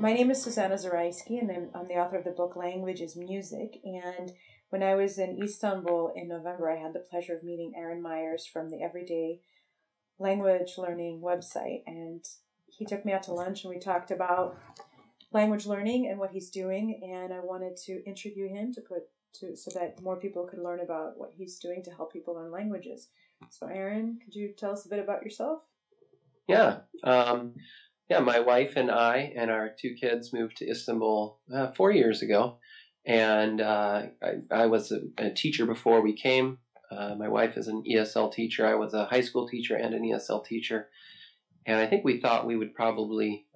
My name is Susanna Zaraisky, and I'm the author of the book Language is Music. And when I was in Istanbul in November, I had the pleasure of meeting Aaron Myers from the Everyday Language Learning website. And he took me out to lunch, and we talked about language learning and what he's doing. And I wanted to interview him so that more people could learn about what he's doing to help people learn languages. So, Aaron, could you tell us a bit about yourself? Yeah. My wife and I and our two kids moved to Istanbul 4 years ago. And I was a teacher before we came. My wife is an ESL teacher. I was a high school teacher and an ESL teacher. And I think we thought we would probably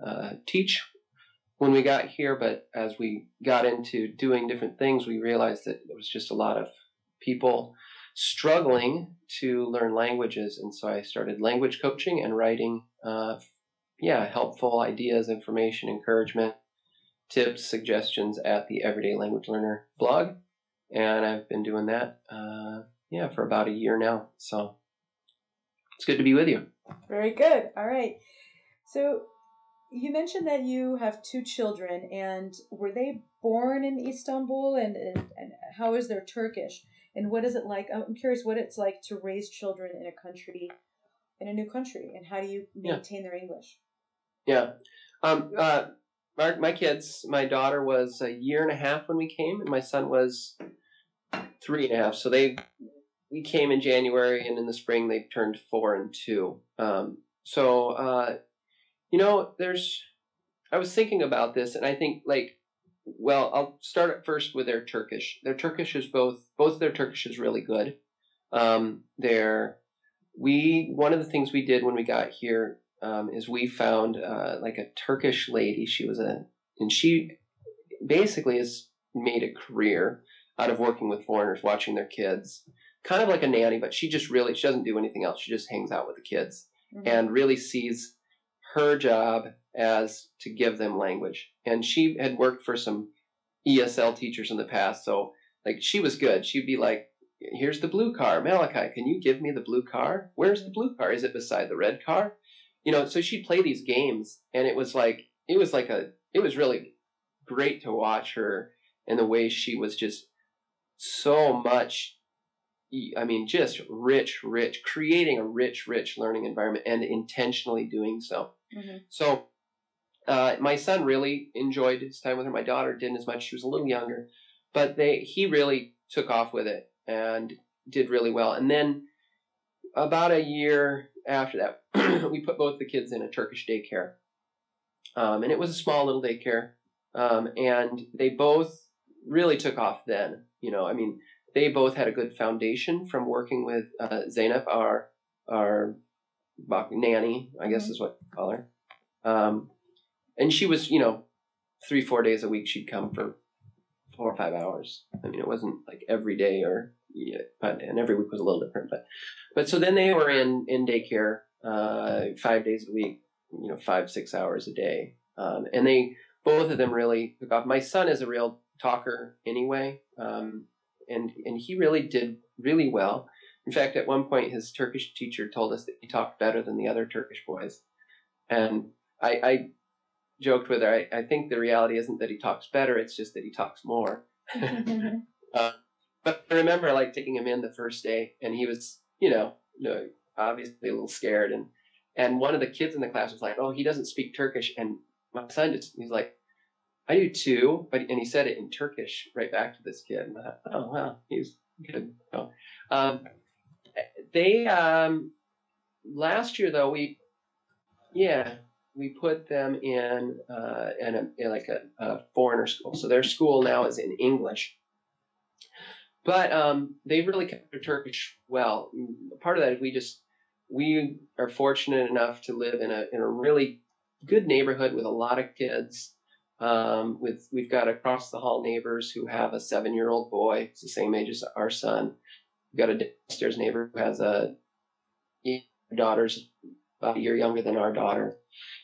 teach when we got here. But as we got into doing different things, we realized that there was just a lot of people struggling to learn languages. And so I started language coaching and writing helpful ideas, information, encouragement, tips, suggestions at the Everyday Language Learner blog. And I've been doing that, for about a year now. So it's good to be with you. Very good. All right. So you mentioned that you have two children, and were they born in Istanbul, and how is their Turkish? And what is it like? I'm curious what it's like to raise children in a new country, and how do you maintain their English? Yeah. My kids, my daughter was a year and a half when we came, and my son was 3.5. So we came in January, and in the spring they turned 4 and 2. I was thinking about this, and I think I'll start at first with their Turkish. Their Turkish is both their Turkish is really good. One of the things we did when we got here is we found a Turkish lady. And she basically has made a career out of working with foreigners, watching their kids, kind of like a nanny, but she doesn't do anything else. She just hangs out with the kids and really sees her job as to give them language. And she had worked for some ESL teachers in the past. So she was good. She'd be like, here's the blue car. Malachi, can you give me the blue car? Where's the blue car? Is it beside the red car? So she'd play these games, and it was really great to watch her, and the way she was just so much, just rich, creating a rich learning environment and intentionally doing so. Mm-hmm. So my son really enjoyed his time with her. My daughter didn't as much. She was a little younger, but he really took off with it and did really well. And then about a year after that, we put both the kids in a Turkish daycare. And it was a small little daycare. And they both really took off then. They both had a good foundation from working with Zainab, our nanny, I guess is what we call her. And she was, 3-4 days a week she'd come for 4 or 5 hours. It wasn't like every day and every week was a little different. But so then they were in daycare 5 days a week, 5-6 hours a day. And both of them really took off. My son is a real talker anyway. And he really did really well. In fact, at one point, his Turkish teacher told us that he talked better than the other Turkish boys. And I joked with her, I think the reality isn't that he talks better, it's just that he talks more. But I remember taking him in the first day, and he was, obviously a little scared. And one of the kids in the class was like, oh, he doesn't speak Turkish. And my son he's like, I do too, and he said it in Turkish right back to this kid. And I thought, oh wow, he's good. So, last year though we put them in a foreigner school. So their school now is in English, but they really kept their Turkish well. Part of that is we are fortunate enough to live in a really good neighborhood with a lot of kids. We've got across the hall neighbors who have a 7-year-old boy. It's the same age as our son. We've got a downstairs neighbor who has a daughter's about a year younger than our daughter.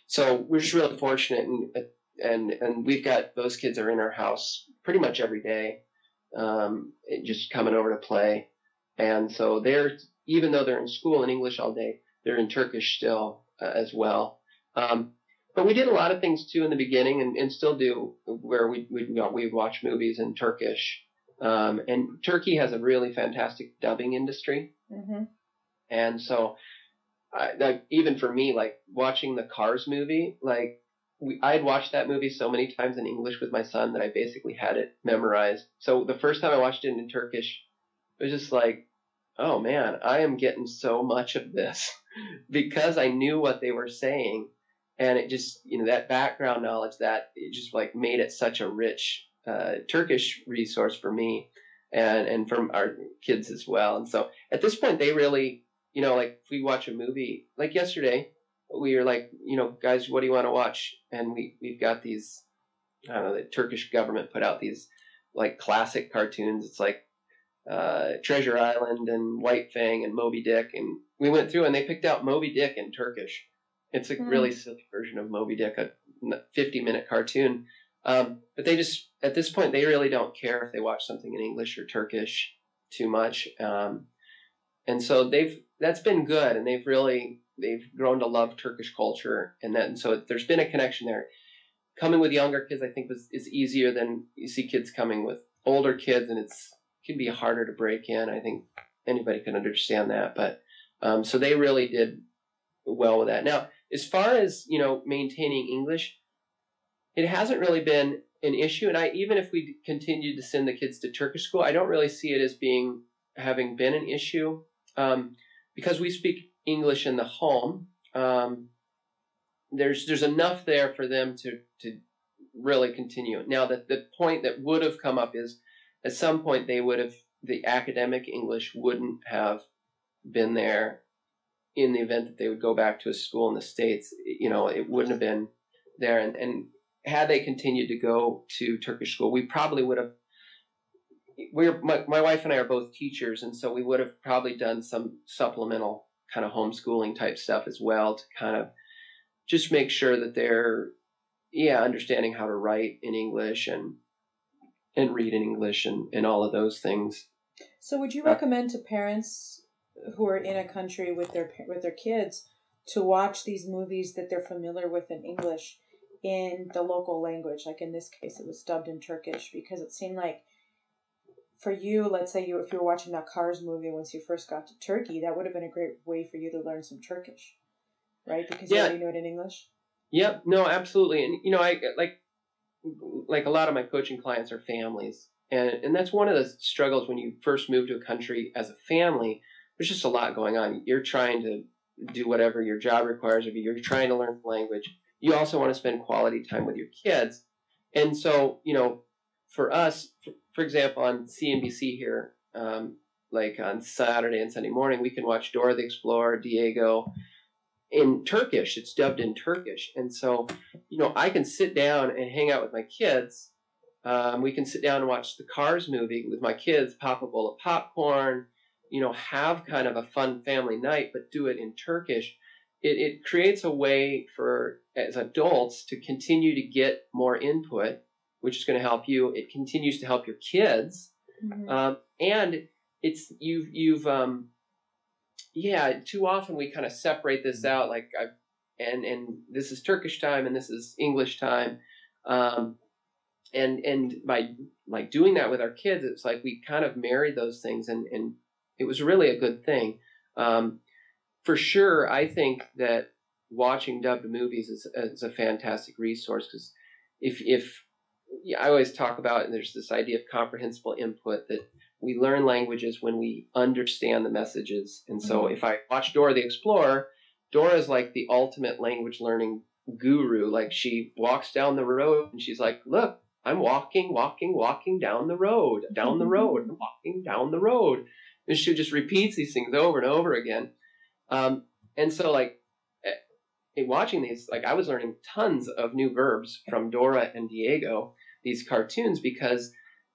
So we're just really fortunate, and we've got those kids are in our house pretty much every day, just coming over to play. And so even though they're in school in English all day, they're in Turkish still as well. But we did a lot of things too in the beginning, and still do, where we'd watch movies in Turkish. And Turkey has a really fantastic dubbing industry. Mm-hmm. And so, like, even for me, like watching the Cars movie, like I had watched that movie so many times in English with my son that I basically had it memorized. So the first time I watched it in Turkish, it was just like, oh man, I am getting so much of this because I knew what they were saying. And it just, that background knowledge, that it just like made it such a rich Turkish resource for me and from our kids as well. And so at this point, they really, like if we watch a movie, like yesterday, we were like, guys, what do you want to watch? And we've got these, I don't know, the Turkish government put out these like classic cartoons. It's like Treasure Island and White Fang and Moby Dick, and we went through and they picked out Moby Dick in Turkish. It's a really silly version of Moby Dick, a 50-minute cartoon. But they just, at this point, they really don't care if they watch something in English or Turkish too much. And so that's been good, and they've grown to love Turkish culture, and so there's been a connection there. Coming with younger kids, I think, is easier than you see kids coming with older kids, and it can be harder to break in. I think anybody can understand that, but so they really did well with that. Now, as far as maintaining English, it hasn't really been an issue, and even if we continued to send the kids to Turkish school, I don't really see it as having been an issue, because we speak English in the home. There's enough there for them to really continue. Now, the point that would have come up is, at some point the academic English wouldn't have been there in the event that they would go back to a school in the States. It wouldn't have been there. And had they continued to go to Turkish school, we probably would have, my wife and I are both teachers, and so we would have probably done some supplemental kind of homeschooling type stuff as well to kind of just make sure that they're, understanding how to write in English and read in English and all of those things. So would you recommend to parents who are in a country with their kids to watch these movies that they're familiar with in English in the local language? Like in this case, it was dubbed in Turkish, because it seemed like for you, let's say if you were watching that Cars movie once you first got to Turkey, that would have been a great way for you to learn some Turkish, right? Because you already knew it in English. Yep. No, absolutely. And, I like a lot of my coaching clients are families. And that's one of the struggles when you first move to a country as a family. There's just a lot going on. You're trying to do whatever your job requires of you. You're trying to learn the language. You also want to spend quality time with your kids. And so, for us, for example, on CNBC here, like on Saturday and Sunday morning, we can watch Dora the Explorer, Diego, in Turkish. It's dubbed in Turkish. And so, I can sit down and hang out with my kids. We can sit down and watch the Cars movie with my kids, pop a bowl of popcorn, have kind of a fun family night, but do it in Turkish. It creates a way for, as adults, to continue to get more input, which is going to help you. It continues to help your kids. Mm-hmm. And it's, too often we kind of separate this out, like and this is Turkish time and this is English time, and by like doing that with our kids, it's like we kind of married those things, and it was really a good thing. For sure, I think that watching dubbed movies is a fantastic resource, because if I always talk about, and there's this idea of comprehensible input, that we learn languages when we understand the messages. And so if I watch Dora the Explorer, Dora is like the ultimate language learning guru. Like, she walks down the road and she's like, look, I'm walking down the road, I'm walking down the road. And she just repeats these things over and over again. And so like in watching these, like I was learning tons of new verbs from Dora and Diego, these cartoons, because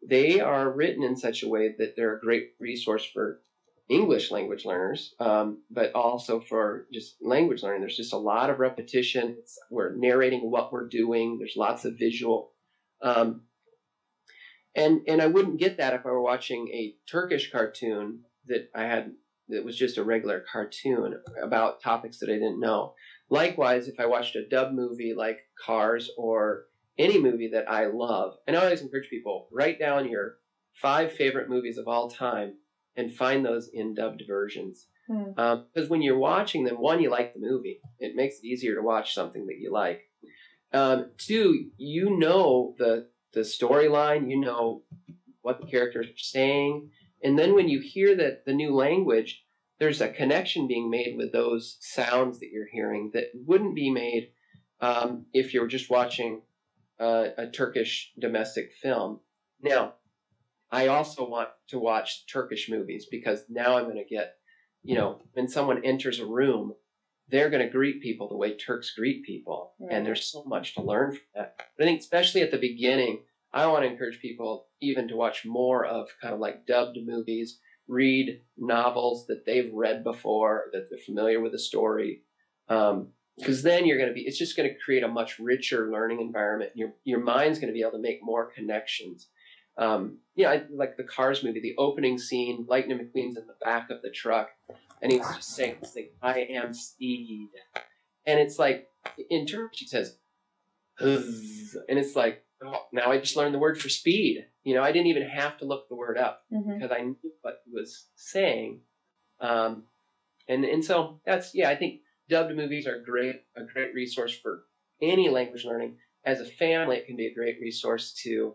they are written in such a way that they're a great resource for English language learners, but also for just language learning. There's just a lot of repetition. We're narrating what we're doing. There's lots of visual. And I wouldn't get that if I were watching a Turkish cartoon that was just a regular cartoon about topics that I didn't know. Likewise, if I watched a dub movie like Cars or any movie that I love, and I always encourage people, write down your 5 favorite movies of all time and find those in dubbed versions. Because when you're watching them, one, you like the movie. It makes it easier to watch something that you like. Two, you know the storyline, you know what the characters are saying. And then when you hear that the new language, there's a connection being made with those sounds that you're hearing that wouldn't be made if you're just watching a Turkish domestic film. Now, I also want to watch Turkish movies because now I'm going to get, when someone enters a room, they're going to greet people the way Turks greet people. Right. And there's so much to learn from that. But I think especially at the beginning, I want to encourage people even to watch more of kind of like dubbed movies, read novels that they've read before, that they're familiar with the story. Because then it's just going to create a much richer learning environment. Your mind's going to be able to make more connections. I like the Cars movie, the opening scene, Lightning McQueen's in the back of the truck, and he's just saying this thing, I am Steed. And it's like, in Turkish, he says, Hız, and it's like, oh, now I just learned the word for speed. I didn't even have to look the word up because I knew what he was saying. And so I think dubbed movies are a great resource for any language learning. As a family, it can be a great resource to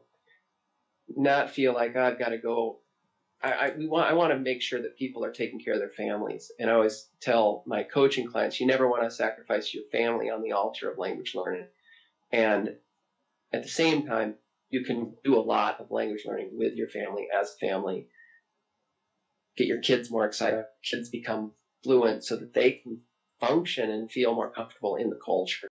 not feel like, oh, I've got to go. I want to make sure that people are taking care of their families. And I always tell my coaching clients, you never want to sacrifice your family on the altar of language learning. And at the same time, you can do a lot of language learning with your family as a family. Get your kids more excited. Kids become fluent so that they can function and feel more comfortable in the culture.